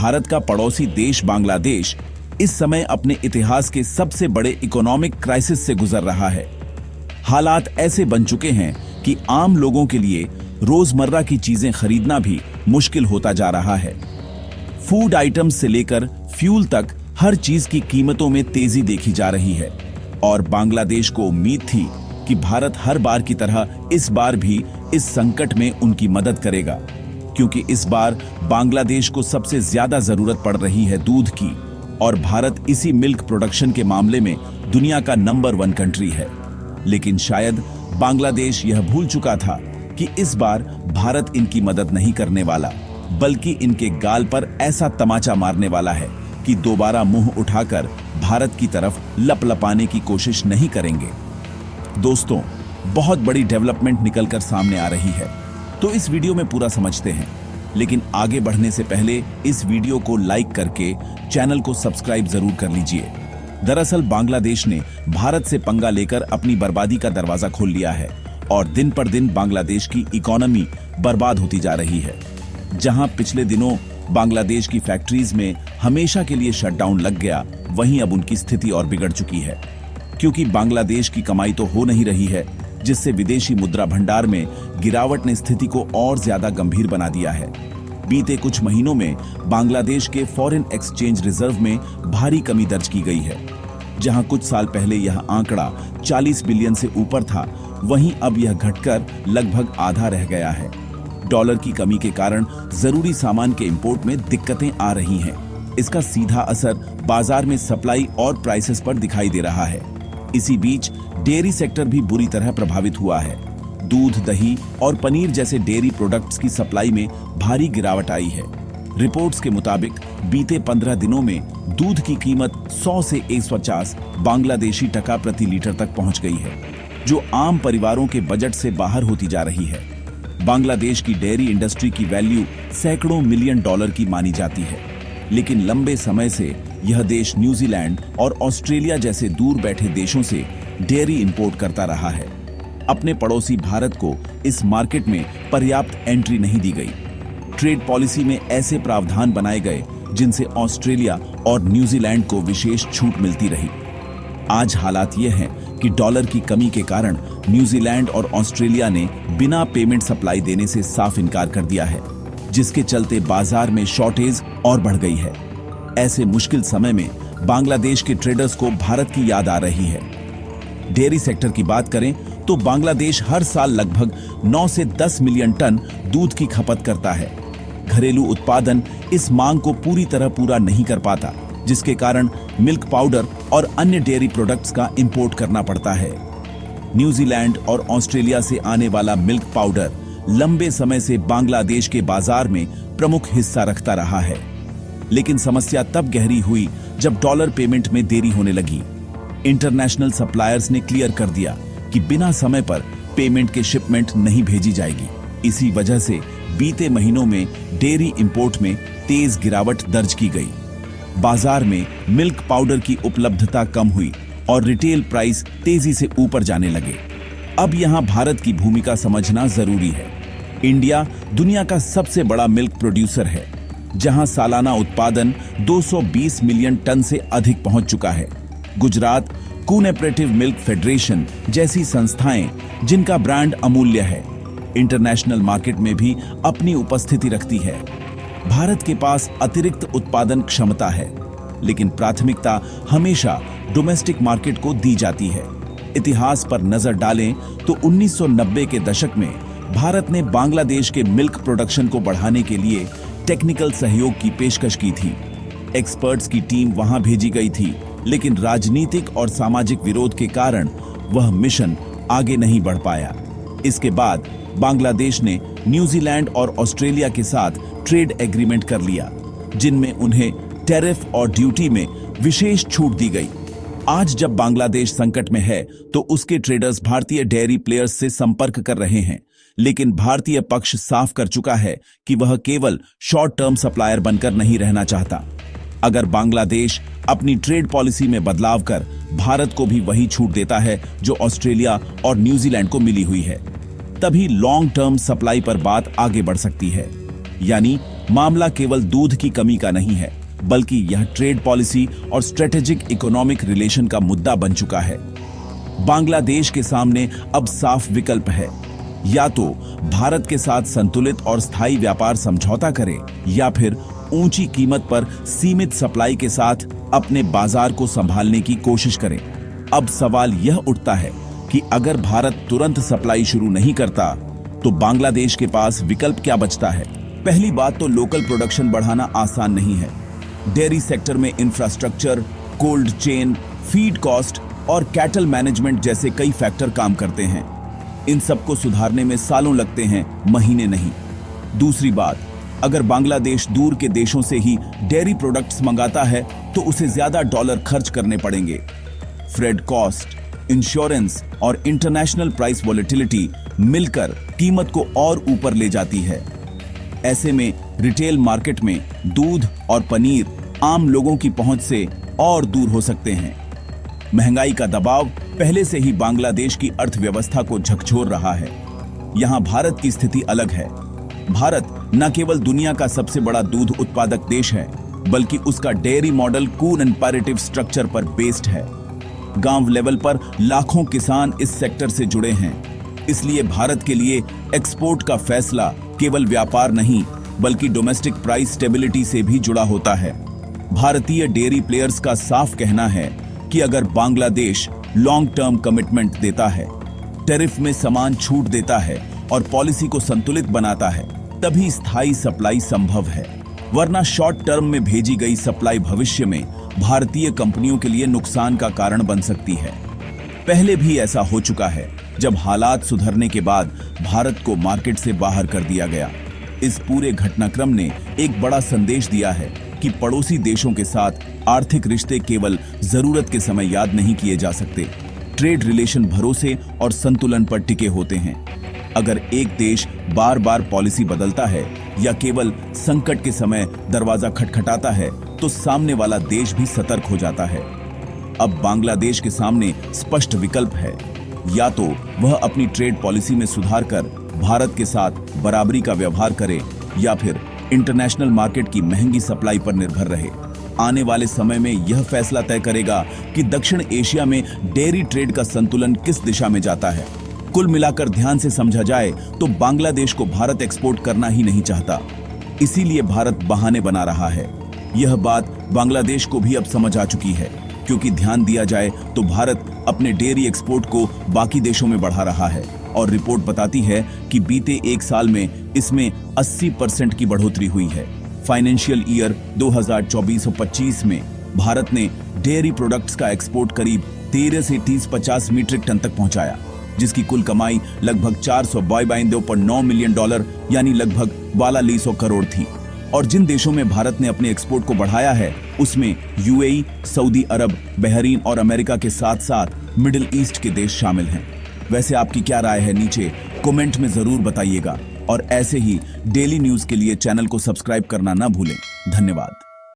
भारत का पड़ोसी देश बांग्लादेश इस समय अपने इतिहास के सबसे बड़े इकोनॉमिक क्राइसिस से गुजर रहा है। हालात ऐसे बन चुके हैं कि आम लोगों के लिए रोजमर्रा की चीजें खरीदना भी मुश्किल होता जा रहा है। फूड आइटम्स से लेकर फ्यूल तक हर चीज की कीमतों में तेजी देखी जा रही है और बांग्लादेश को उम्मीद थी कि भारत हर बार की तरह इस बार भी इस संकट में उनकी मदद करेगा, क्योंकि इस बार बांग्लादेश को सबसे ज्यादा जरूरत पड़ रही है दूध की और भारत इसी मिल्क प्रोडक्शन के मामले में दुनिया का नंबर 1 कंट्री है। लेकिन शायद बांग्लादेश यह भूल चुका था कि इस बार भारत इनकी मदद नहीं करने वाला, बल्कि इनके गाल पर ऐसा तमाचा मारने वाला है कि दोबारा मुंह उठाकर भारत की तरफ लपलपाने की कोशिश नहीं करेंगे। दोस्तों, बहुत बड़ी डेवलपमेंट निकलकर सामने आ रही है, तो इस वीडियो में पूरा समझते हैं। लेकिन आगे बढ़ने से पहले इस वीडियो को लाइक करके चैनल को सब्सक्राइब जरूर कर लीजिए। दरअसल बांग्लादेश ने भारत से पंगा लेकर अपनी बर्बादी का दरवाजा खोल लिया है और दिन पर दिन बांग्लादेश की इकोनॉमी बर्बाद होती जा रही है। जहां पिछले दिनों बांग्लादेश की फैक्ट्रीज में हमेशा के लिए शटडाउन लग गया, वहीं अब उनकी स्थिति और बिगड़ चुकी है, क्योंकि बांग्लादेश की कमाई तो हो नहीं रही है, जिससे विदेशी मुद्रा भंडार में गिरावट ने स्थिति को और ज्यादा गंभीर बना दिया है। बीते कुछ महीनों में बांग्लादेश के फॉरेन एक्सचेंज रिजर्व में भारी कमी दर्ज की गई है। जहां कुछ साल पहले यह आंकड़ा 40 बिलियन से ऊपर था, वहीं अब यह घटकर लगभग आधा रह गया है। डॉलर की कमी के कारण जरूरी सामान के इंपोर्ट में दिक्कतें आ रही हैं। इसका सीधा असर बाजार में सप्लाई और प्राइसेस पर दिखाई दे रहा है। इसी बीच डेयरी सेक्टर भी बुरी तरह प्रभावित हुआ है। दूध, दही और पनीर जैसे डेयरी प्रोडक्ट्स की सप्लाई में भारी गिरावट आई है। रिपोर्ट्स के मुताबिक बीते 15 दिनों में दूध की कीमत 100 से 150 बांग्लादेशी टका प्रति लीटर तक पहुंच गई है, जो आम परिवारों के बजट से बाहर होती जा रही है। बांग्लादेश की डेयरी इंडस्ट्री की वैल्यू सैकड़ों मिलियन डॉलर की मानी जाती है, लेकिन लंबे समय से यह देश न्यूजीलैंड और ऑस्ट्रेलिया जैसे दूर बैठे देशों से डेयरी इंपोर्ट करता रहा है। अपने पड़ोसी भारत को इस मार्केट में पर्याप्त एंट्री नहीं दी गई। ट्रेड पॉलिसी में ऐसे प्रावधान बनाए गए जिनसे ऑस्ट्रेलिया और न्यूजीलैंड को विशेष छूट मिलती रही। आज हालात ये हैं कि डॉलर की कमी के कारण न्यूजीलैंड और ऑस्ट्रेलिया ने बिना पेमेंट सप्लाई देने से साफ इनकार कर दिया है, जिसके चलते बाजार में शॉर्टेज और बढ़ गई है। ऐसे मुश्किल समय में बांग्लादेश के ट्रेडर्स को भारत की याद आ रही है। डेयरी सेक्टर की बात करें तो बांग्लादेश हर साल लगभग 9 से 10 मिलियन टन दूध की खपत करता है। घरेलू उत्पादन इस मांग को पूरी तरह पूरा नहीं कर पाता, जिसके कारण मिल्क पाउडर और अन्य डेयरी प्रोडक्ट्स का इंपोर्ट करना पड़ता है। न्यूजीलैंड और ऑस्ट्रेलिया से आने वाला मिल्क पाउडर लंबे समय से बांग्लादेश के बाजार में प्रमुख हिस्सा रखता रहा है। लेकिन समस्या तब गहरी हुई जब डॉलर पेमेंट में देरी होने लगी। इंटरनेशनल सप्लायर्स ने क्लियर कर दिया कि बिना समय पर पेमेंट के शिपमेंट नहीं भेजी जाएगी। इसी वजह से बीते महीनों में डेयरी इंपोर्ट में तेज गिरावट दर्ज की गई। बाजार में मिल्क पाउडर की उपलब्धता कम हुई और रिटेल प्राइस तेजी से ऊपर जाने लगे। अब यहां भारत की भूमिका समझना जरूरी है। इंडिया दुनिया का सबसे बड़ा मिल्क प्रोड्यूसर है, जहां सालाना उत्पादन 220 मिलियन टन से अधिक पहुंच चुका है। गुजरात कोऑपरेटिव मिल्क फेडरेशन जैसी संस्थाएं, जिनका ब्रांड अमूल्य है, इंटरनेशनल मार्केट में भी अपनी उपस्थिति रखती है। भारत के पास अतिरिक्त उत्पादन क्षमता है, लेकिन प्राथमिकता हमेशा डोमेस्टिक मार्केट को दी जाती है। इतिहास पर नजर डालें तो 1990 के दशक में भारत ने बांग्लादेश के मिल्क प्रोडक्शन को बढ़ाने के लिए टेक्निकल सहयोग की पेशकश की थी। एक्सपर्ट्स की टीम वहां भेजी गई थी, लेकिन राजनीतिक और सामाजिक विरोध के कारण वह मिशन आगे नहीं बढ़ पाया। इसके बाद बांग्लादेश ने न्यूजीलैंड और ऑस्ट्रेलिया के साथ ट्रेड एग्रीमेंट कर लिया, जिनमें उन्हें टैरिफ और ड्यूटी में विशेष छूट दी गई। आज जब बांग्लादेश संकट में है तो उसके ट्रेडर्स भारतीय डेयरी प्लेयर्स से संपर्क कर रहे हैं, लेकिन भारतीय पक्ष साफ कर चुका है कि वह केवल शॉर्ट टर्म सप्लायर बनकर नहीं रहना चाहता। अगर बांग्लादेश अपनी ट्रेड पॉलिसी में बदलाव कर भारत को भी वही छूट देता है जो ऑस्ट्रेलिया और न्यूजीलैंड को मिली हुई है, तभी लॉन्ग टर्म सप्लाई पर बात आगे बढ़ सकती है। यानी मामला केवल दूध की कमी का नहीं है, बल्कि यह ट्रेड पॉलिसी और स्ट्रेटेजिक इकोनॉमिक रिलेशन का मुद्दा बन चुका है। बांग्लादेश के सामने अब साफ विकल्प है, या तो भारत के साथ संतुलित और स्थायी व्यापार समझौता करे या फिर ऊंची कीमत पर सीमित सप्लाई के साथ अपने बाजार को संभालने की कोशिश करे। अब सवाल यह उठता है कि अगर भारत तुरंत सप्लाई शुरू नहीं करता तो बांग्लादेश के पास विकल्प क्या बचता है। पहली बात तो लोकल प्रोडक्शन बढ़ाना आसान नहीं है। डेयरी सेक्टर में infrastructure, cold chain, feed cost और कैटल मैनेजमेंट जैसे कई फैक्टर काम करते हैं। इन सबको सुधारने में सालों लगते हैं, महीने नहीं। दूसरी बात, अगर बांग्लादेश दूर के देशों से ही डेयरी प्रोडक्ट्स मंगाता है तो उसे ज्यादा डॉलर खर्च करने पड़ेंगे। फ्रेड कॉस्ट, इंश्योरेंस और इंटरनेशनल प्राइस वॉलेटिलिटी मिलकर कीमत को और ऊपर ले जाती है। ऐसे में रिटेल मार्केट में दूध और पनीर आम लोगों की पहुंच से और दूर हो सकते हैं। महंगाई का दबाव पहले से ही बांग्लादेश की अर्थव्यवस्था को झकझोर रहा है। यहां भारत की स्थिति अलग है। भारत न केवल दुनिया का सबसे बड़ा दूध उत्पादक देश है, बल्कि उसका डेयरी मॉडल कून-इम्पेरेटिव स्ट्रक्चर पर बेस्ड है। गांव लेवल पर लाखों किसान इस सेक्टर से जुड़े हैं। इसलिए भारत के लिए एक्सपोर्ट का फैसला केवल व्यापार नहीं, बल्कि डोमेस्टिक प्राइस स्टेबिलिटी से भी जुड़ा होता है। भारतीय डेयरी प्लेयर्स का साफ कहना है कि अगर बांग्लादेश लॉन्ग टर्म कमिटमेंट देता है, टैरिफ में समान छूट देता है और पॉलिसी को संतुलित बनाता है, तभी स्थायी सप्लाई संभव है। वरना शॉर्ट टर्म में भेजी गई सप्लाई भविष्य में भारतीय कंपनियों के लिए नुकसान का कारण बन सकती है। पहले भी ऐसा हो चुका है, जब हालात सुधरने के बाद भारत को मार्केट से बाहर कर दिया गया। इस पूरे घटनाक्रम ने एक बड़ा संदेश दिया है कि पड़ोसी देशों के साथ आर्थिक रिश्ते केवल जरूरत के समय याद नहीं किए जा सकते। ट्रेड रिलेशन भरोसे और संतुलन पर टिके होते हैं। अगर एक देश बार बार पॉलिसी बदलता है या केवल संकट के समय दरवाजा खटखटाता है, तो सामने वाला देश भी सतर्क हो जाता है। अब बांग्लादेश के सामने स्पष्ट विकल्प है, या तो वह अपनी ट्रेड पॉलिसी में सुधार कर भारत के साथ बराबरी का व्यवहार करे, या फिर इंटरनेशनल मार्केट की महंगी सप्लाई पर निर्भर रहे। आने वाले समय में यह फैसला तय करेगा कि दक्षिण एशिया में डेयरी ट्रेड का संतुलन किस दिशा में जाता है। कुल मिलाकर ध्यान से समझा जाए तो बांग्लादेश को भारत एक्सपोर्ट करना ही नहीं चाहता, इसीलिए भारत बहाने बना रहा है। यह बात बांग्लादेश को भी अब समझ आ चुकी है, क्योंकि ध्यान दिया जाए तो भारत अपने डेयरी एक्सपोर्ट को बाकी देशों में बढ़ा रहा है और रिपोर्ट बताती है कि बीते एक साल में इसमें 80% की बढ़ोतरी हुई है। फाइनेंशियल ईयर 2024-25 में भारत ने डेयरी प्रोडक्ट्स का एक्सपोर्ट करीब 13 से 30-50 मीट्रिक टन तक पहुंचाया, जिसकी कुल कमाई लगभग $492.9 मिलियन यानी लगभग 4200 करोड़ थी। और जिन देशों में भारत ने अपने एक्सपोर्ट को बढ़ाया है, उसमें यूएई, सऊदी अरब, बहरीन और अमेरिका के साथ साथ मिडिल ईस्ट के देश शामिल हैं। वैसे आपकी क्या राय है, नीचे कमेंट में जरूर बताइएगा और ऐसे ही डेली न्यूज के लिए चैनल को सब्सक्राइब करना ना भूलें। धन्यवाद।